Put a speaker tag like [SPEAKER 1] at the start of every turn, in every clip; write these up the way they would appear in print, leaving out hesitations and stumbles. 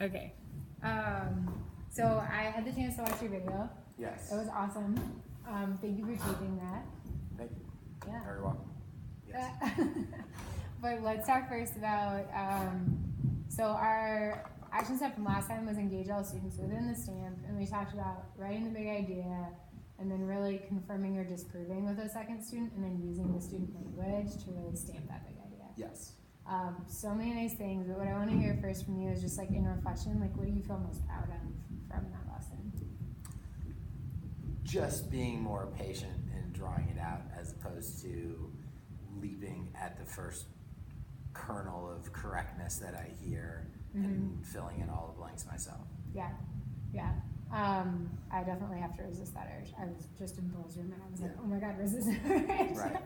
[SPEAKER 1] Okay. So I had the chance to watch your video.
[SPEAKER 2] Yes.
[SPEAKER 1] It was awesome. Thank you for taking that.
[SPEAKER 2] Thank you.
[SPEAKER 1] Yeah.
[SPEAKER 2] Very welcome. Yes.
[SPEAKER 1] But let's talk first about, so our action step from last time was engage all students within the stamp, and we talked about writing the big idea, and then really confirming or disproving with a second student, and then using the student language to really stamp that big idea.
[SPEAKER 2] Yes.
[SPEAKER 1] So many nice things, but what I want to hear first from you is just like in reflection, like what do you feel most proud of from that lesson?
[SPEAKER 2] Just being more patient and drawing it out as opposed to leaping at the first kernel of correctness that I hear and filling in all the blanks myself.
[SPEAKER 1] Yeah, yeah. I definitely have to resist that urge. I was just in Bill's room and I was like, oh my God, resist the urge.
[SPEAKER 2] Right.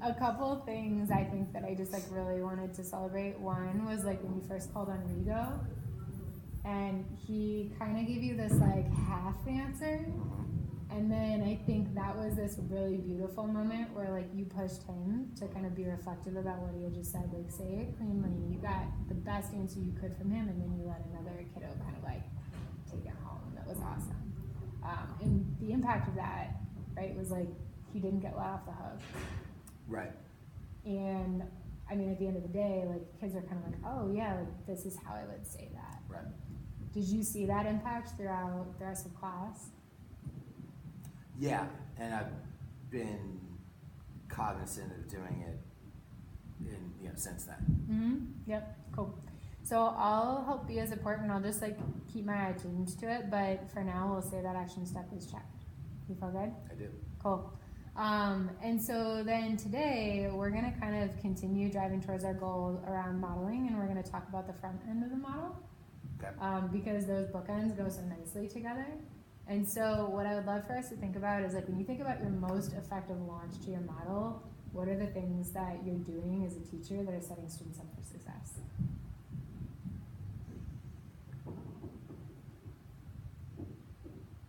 [SPEAKER 1] A couple of things I think that I just like really wanted to celebrate. One was like when you first called on Rigo, and he kind of gave you this like half answer, and then I think that was this really beautiful moment where like you pushed him to kind of be reflective about what he had just said, like say it cleanly. You got the best answer you could from him, and then you let another kiddo kind of like take it home. That was awesome. And the impact of that, right, was like he didn't get let off the hook.
[SPEAKER 2] Right.
[SPEAKER 1] And I mean, at the end of the day, like kids are kind of like, oh yeah, like this is how I would say that.
[SPEAKER 2] Right.
[SPEAKER 1] Did you see that impact throughout the rest of class?
[SPEAKER 2] Yeah, and I've been cognizant of doing it since then.
[SPEAKER 1] Yep, cool. So I'll help be a support and I'll just like keep my eye tuned to it, but for now we'll say that action step is checked. You feel good?
[SPEAKER 2] I do.
[SPEAKER 1] Cool. And so then today we're gonna kind of continue driving towards our goal around modeling, and we're gonna talk about the front end of the model.
[SPEAKER 2] Okay.
[SPEAKER 1] Because those bookends go so nicely together. And so what I would love for us to think about is like when you think about your most effective launch to your model, what are the things that you're doing as a teacher that are setting students up for success?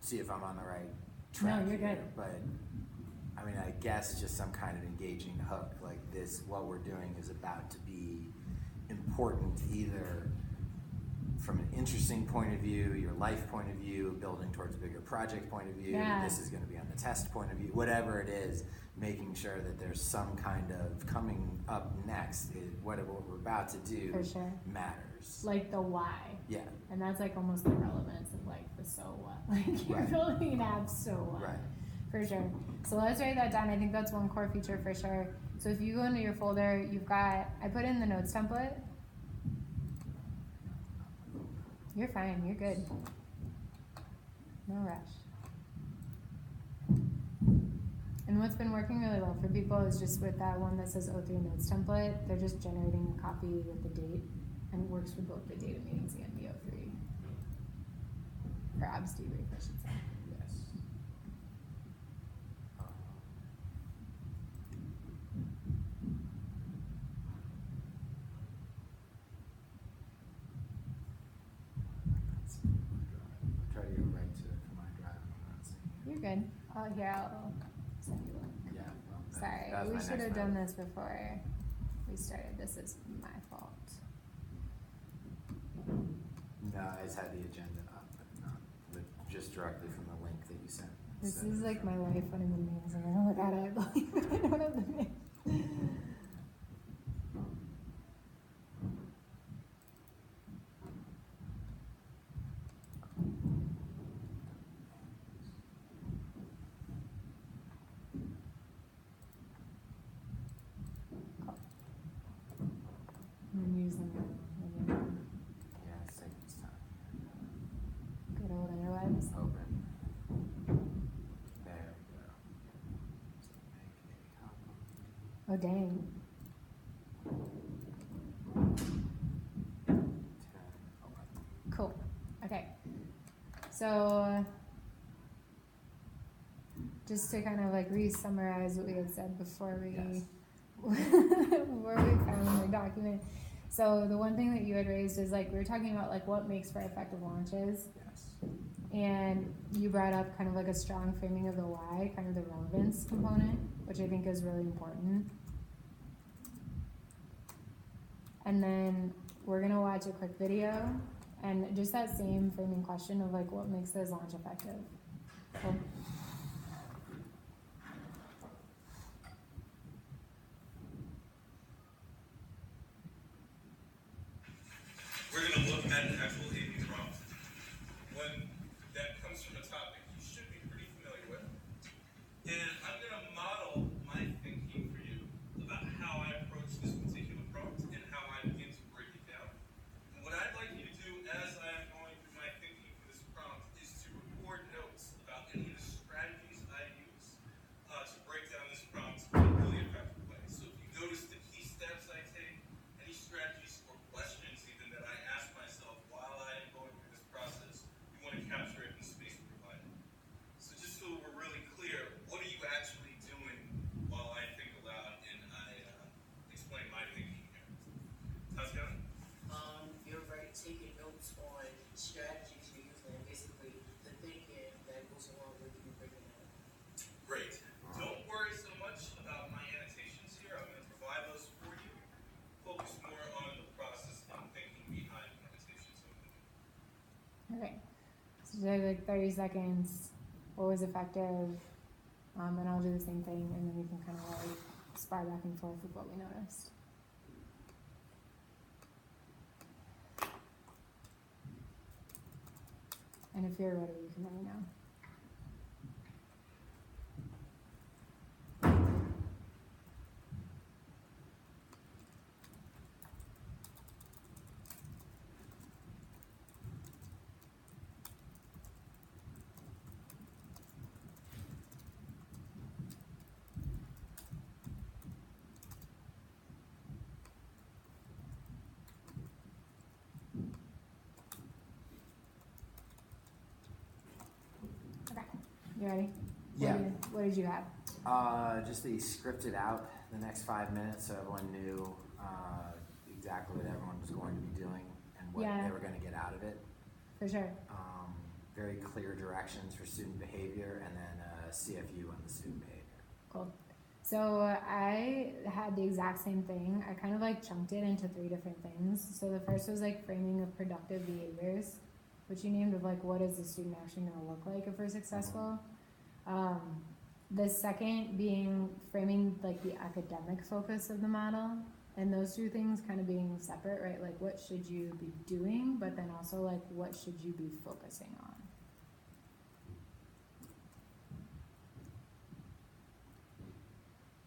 [SPEAKER 2] See if I'm on the right track.
[SPEAKER 1] No, you're
[SPEAKER 2] here,
[SPEAKER 1] good.
[SPEAKER 2] But I mean, I guess just some kind of engaging hook like this. What we're doing is about to be important either from an interesting point of view, your life point of view, building towards a bigger project point of view.
[SPEAKER 1] Yeah.
[SPEAKER 2] This is going to be on the test point of view, whatever it is, making sure that there's some kind of coming up next, what we're about to do
[SPEAKER 1] For sure.
[SPEAKER 2] matters.
[SPEAKER 1] Like the why.
[SPEAKER 2] Yeah.
[SPEAKER 1] And that's like almost the relevance of like the so what. Like you're
[SPEAKER 2] Right.
[SPEAKER 1] building an app, so what.
[SPEAKER 2] Right.
[SPEAKER 1] For sure. So let's write that down. I think that's one core feature for sure. So if you go into your folder, you've got, I put in the notes template. You're fine, you're good. No rush. And what's been working really well for people is just with that one that says O3 notes template, they're just generating a copy with the date, and it works for both the data meetings and the O3. Or abs debrief, I should say.
[SPEAKER 2] Yes. Try to go right to Command Drive. I'm not seeing it.
[SPEAKER 1] You're good. Here, I'll send you one.
[SPEAKER 2] Yeah. Well,
[SPEAKER 1] Sorry,
[SPEAKER 2] that was
[SPEAKER 1] we
[SPEAKER 2] my
[SPEAKER 1] should
[SPEAKER 2] next
[SPEAKER 1] have done
[SPEAKER 2] note.
[SPEAKER 1] this before we started. This is my fault.
[SPEAKER 2] No, I just had the agenda up, but just directly from the link that you sent.
[SPEAKER 1] This
[SPEAKER 2] instead
[SPEAKER 1] is
[SPEAKER 2] of
[SPEAKER 1] like
[SPEAKER 2] from-
[SPEAKER 1] my life when I'm in meetings and I don't look at it. I don't have the name. I'm gonna use them.
[SPEAKER 2] Yeah, it's taking its time.
[SPEAKER 1] Good old interwebs.
[SPEAKER 2] Open. There we go. So make a copy.
[SPEAKER 1] Oh dang.
[SPEAKER 2] 10, 11.
[SPEAKER 1] Cool. Okay. So just to kind of like re-summarize what we had said before we
[SPEAKER 2] Yes.
[SPEAKER 1] before we found the document. So the one thing that you had raised is like we were talking about like what makes for effective launches,
[SPEAKER 2] Yes.
[SPEAKER 1] and you brought up kind of like a strong framing of the why, kind of the relevance component, which I think is really important. And then we're gonna watch a quick video and just that same framing question of like what makes this launch effective. So,
[SPEAKER 3] we're going to look at an actual AV prompt. One that comes from a topic you should be pretty familiar with. And I'm going to model my thinking for you about how I approach this particular prompt and how I begin to break it down. And what I'd like you to do as I'm going through my thinking for this prompt is to record notes about any of the strategies I use to break down this prompt in a really effective way. So if you notice the key steps I take, any strategies or questions even that I ask myself while I am going through this process, you want to capture it in the space provided. So just so we're really clear, what are you actually doing while I think aloud and I explain my thinking here? Taskia?
[SPEAKER 4] You're right, taking notes on strategies you're using and basically the thinking that goes along with you breaking it down.
[SPEAKER 3] Great. Don't worry so much about my annotations here. I'm going to provide those for you. Focus more on the process and thinking behind the annotations.
[SPEAKER 1] okay. So do like 30 seconds. What was effective? And I'll do the same thing, and then we can kind of like spar back and forth with what we noticed. And if you're ready, you can let me know. Okay, you ready?
[SPEAKER 2] Yeah.
[SPEAKER 1] What did you have?
[SPEAKER 2] Just that you scripted out the next 5 minutes so everyone knew exactly what everyone was going to be doing and what
[SPEAKER 1] Yeah.
[SPEAKER 2] they were going to get out of it.
[SPEAKER 1] For sure.
[SPEAKER 2] Very clear directions for student behavior, and then CFU on the student behavior.
[SPEAKER 1] Cool. So I had the exact same thing. I kind of like chunked it into 3 different things. So the first was like framing of productive behaviors, which you named of like what is the student actually going to look like if we're successful. The second being framing like the academic focus of the model, and those 2 things kind of being separate, right? Like what should you be doing, but then also like what should you be focusing on.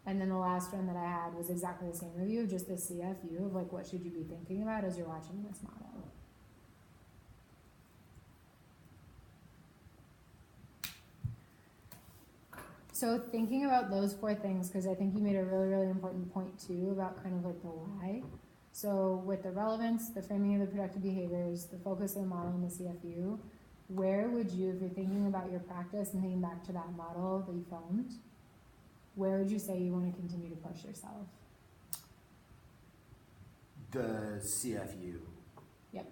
[SPEAKER 1] And then the last one that I had was exactly the same review, just the CFU of like what should you be thinking about as you're watching this model. So thinking about those 4 things, because I think you made a really, really important point too about kind of like the why. So with the relevance, the framing of the productive behaviors, the focus of the model and the CFU, where would you, if you're thinking about your practice and thinking back to that model that you filmed, where would you say you want to continue to push yourself?
[SPEAKER 2] The CFU.
[SPEAKER 1] Yep.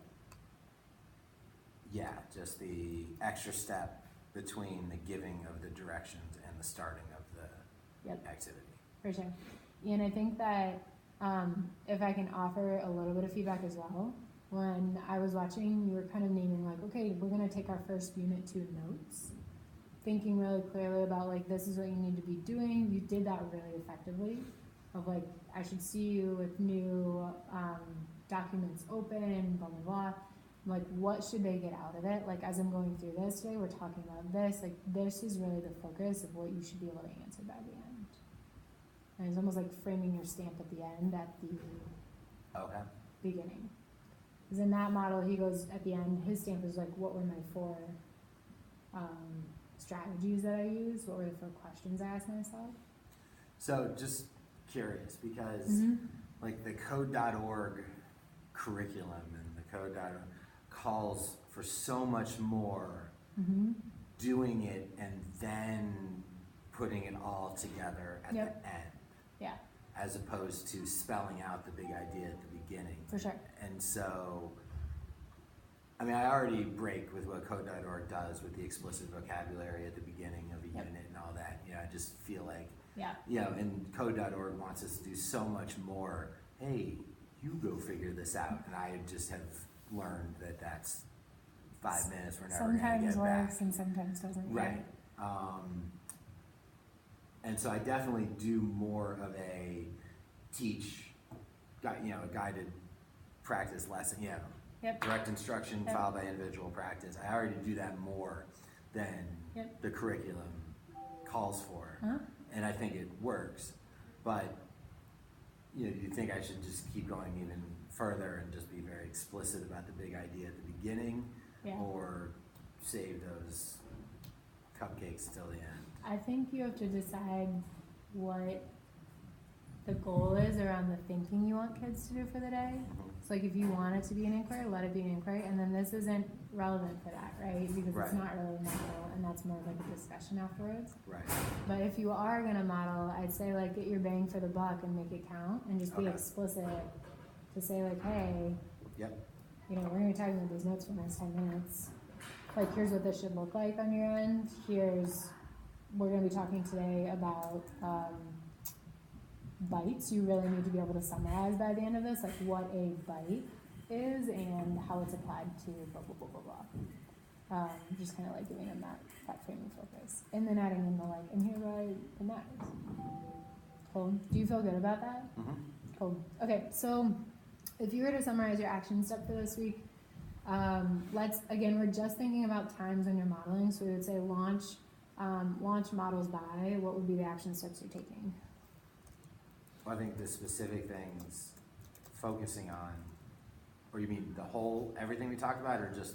[SPEAKER 2] Yeah, just the extra step between the giving of the directions and the starting of the
[SPEAKER 1] Yep.
[SPEAKER 2] activity.
[SPEAKER 1] For sure. And I think that if I can offer a little bit of feedback as well, when I was watching, you were kind of naming like, okay, we're going to take our first unit 2 notes, thinking really clearly about like, this is what you need to be doing. You did that really effectively of like, I should see you with new documents open, blah, blah, blah. Like, what should they get out of it? Like, as I'm going through this today, we're talking about this. Like, this is really the focus of what you should be able to answer by the end. And it's almost like framing your stamp at the end at the
[SPEAKER 2] Okay.
[SPEAKER 1] beginning. Because in that model, he goes at the end, his stamp is like, what were my 4 strategies that I used? What were the 4 questions I asked myself?
[SPEAKER 2] So just curious, because like the code.org curriculum and the code.org calls for so much more doing it and then putting it all together at the end.
[SPEAKER 1] Yeah.
[SPEAKER 2] As opposed to spelling out the big idea at the beginning.
[SPEAKER 1] For sure.
[SPEAKER 2] And so, I mean, I already break with what code.org does with the explicit vocabulary at the beginning of a unit and all that. You know, I just feel like, you know, and code.org wants us to do so much more. Hey, you go figure this out. And I just have learned that that's 5 minutes we're never going to
[SPEAKER 1] Sometimes
[SPEAKER 2] get
[SPEAKER 1] works
[SPEAKER 2] back.
[SPEAKER 1] and sometimes doesn't.
[SPEAKER 2] Right. And so I definitely do more of a teach, a guided practice lesson,
[SPEAKER 1] Yep.
[SPEAKER 2] direct instruction
[SPEAKER 1] Yep.
[SPEAKER 2] followed by individual practice. I already do that more than
[SPEAKER 1] Yep.
[SPEAKER 2] the curriculum calls for.
[SPEAKER 1] Huh?
[SPEAKER 2] And I think it works. But, you think I should just keep going even further and just be very explicit about the big idea at the beginning?
[SPEAKER 1] Yeah.
[SPEAKER 2] Or save those cupcakes till the end?
[SPEAKER 1] I think you have to decide what the goal is around the thinking you want kids to do for the day. So like if you want it to be an inquiry, let it be an inquiry, and then this isn't relevant for that, right? Because
[SPEAKER 2] Right.
[SPEAKER 1] it's not really a model, and that's more of like a discussion afterwards.
[SPEAKER 2] Right.
[SPEAKER 1] But if you are gonna model, I'd say like get your bang for the buck and make it count, and just be
[SPEAKER 2] Okay.
[SPEAKER 1] explicit to say like, hey,
[SPEAKER 2] Yep.
[SPEAKER 1] we're gonna be talking about these notes for the next 10 minutes. Like, here's what this should look like on your end. We're gonna be talking today about bites. You really need to be able to summarize by the end of this, like what a bite is and how it's applied to blah, blah, blah, blah, blah. Just kind of like giving them that framing focus. And then adding in the like, and here why it matters. Cool. Do you feel good about that?
[SPEAKER 2] Mm-hmm.
[SPEAKER 1] Cool. Okay, so if you were to summarize your action step for this week, we're just thinking about times when you're modeling, so we would say launch models by, what would be the action steps you're taking?
[SPEAKER 2] Well, I think the specific things focusing on, or you mean everything we talked about, or just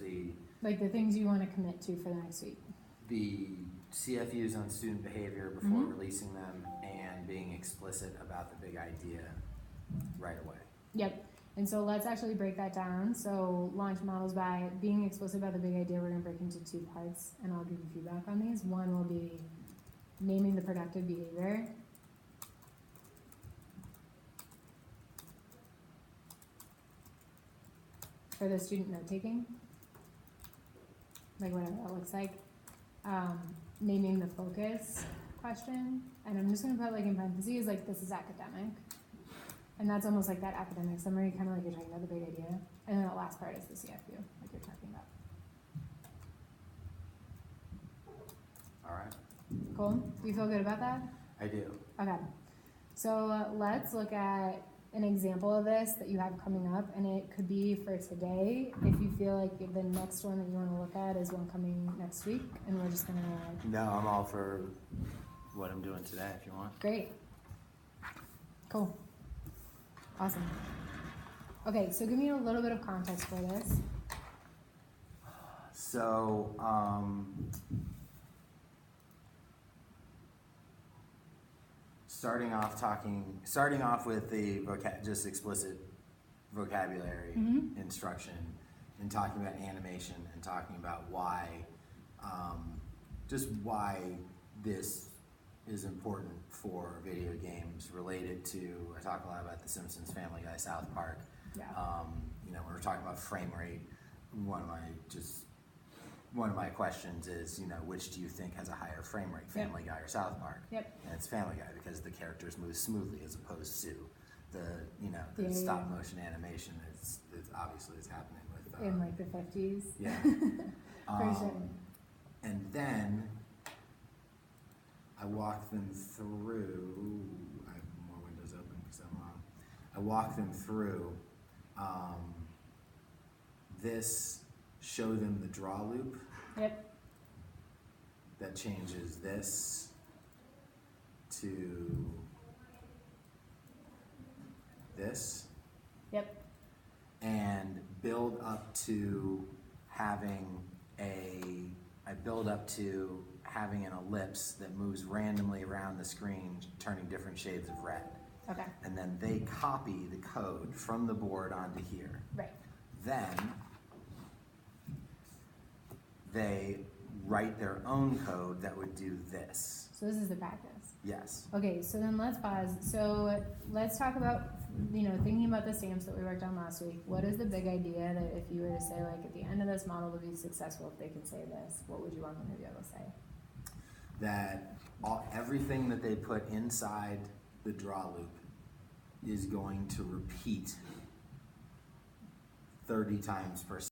[SPEAKER 1] Like the things you want to commit to for the next week?
[SPEAKER 2] the CFUs on student behavior before
[SPEAKER 1] Mhm.
[SPEAKER 2] releasing them and being explicit about the big idea right away.
[SPEAKER 1] Yep. And so let's actually break that down. So launch models by being explicit about the big idea. We're going to break into 2 parts, and I'll give you feedback on these. One will be naming the productive behavior. For the student note taking, like whatever that looks like. Naming the focus question, and I'm just going to put like in parentheses, like this is academic. And that's almost like that academic summary, kind of like you're talking about the big idea. And then that last part is the CFU, like you're talking about.
[SPEAKER 2] All right.
[SPEAKER 1] Cool? Do you feel good about that?
[SPEAKER 2] I do.
[SPEAKER 1] Okay. So let's look at an example of this that you have coming up, and it could be for today. If you feel like the next one that you want to look at is one coming next week, and we're just gonna.
[SPEAKER 2] No, I'm all for what I'm doing today if you want.
[SPEAKER 1] Great. Cool. Awesome. Okay, so give me a little bit of context for this.
[SPEAKER 2] So, starting off with the just explicit vocabulary
[SPEAKER 1] Mhm.
[SPEAKER 2] instruction, and talking about animation, and talking about why, just why this is important for video games related to, I talk a lot about The Simpsons, Family Guy, South Park.
[SPEAKER 1] Yeah.
[SPEAKER 2] When we're talking about frame rate, one of my questions is, which do you think has a higher frame rate, Family Guy or South Park?
[SPEAKER 1] Yep.
[SPEAKER 2] And it's Family Guy because the characters move smoothly as opposed to the
[SPEAKER 1] Yeah,
[SPEAKER 2] stop
[SPEAKER 1] yeah.
[SPEAKER 2] motion animation is obviously is happening with
[SPEAKER 1] In like the 50s.
[SPEAKER 2] yeah.
[SPEAKER 1] For sure.
[SPEAKER 2] And then I walk them through. I have more windows open because I'm on. I walk them through this. Show them the draw loop.
[SPEAKER 1] Yep.
[SPEAKER 2] That changes this to this.
[SPEAKER 1] Yep.
[SPEAKER 2] And build up to having an ellipse that moves randomly around the screen, turning different shades of red.
[SPEAKER 1] Okay.
[SPEAKER 2] And then they copy the code from the board onto here.
[SPEAKER 1] Right.
[SPEAKER 2] Then they write their own code that would do this.
[SPEAKER 1] So this is the practice.
[SPEAKER 2] Yes.
[SPEAKER 1] Okay, so then let's pause. So let's talk about, thinking about the stamps that we worked on last week. What is the big idea that if you were to say, like, at the end of this model to be successful, if they can say this, what would you want them to be able to say?
[SPEAKER 2] That everything that they put inside the draw loop is going to repeat 30 times per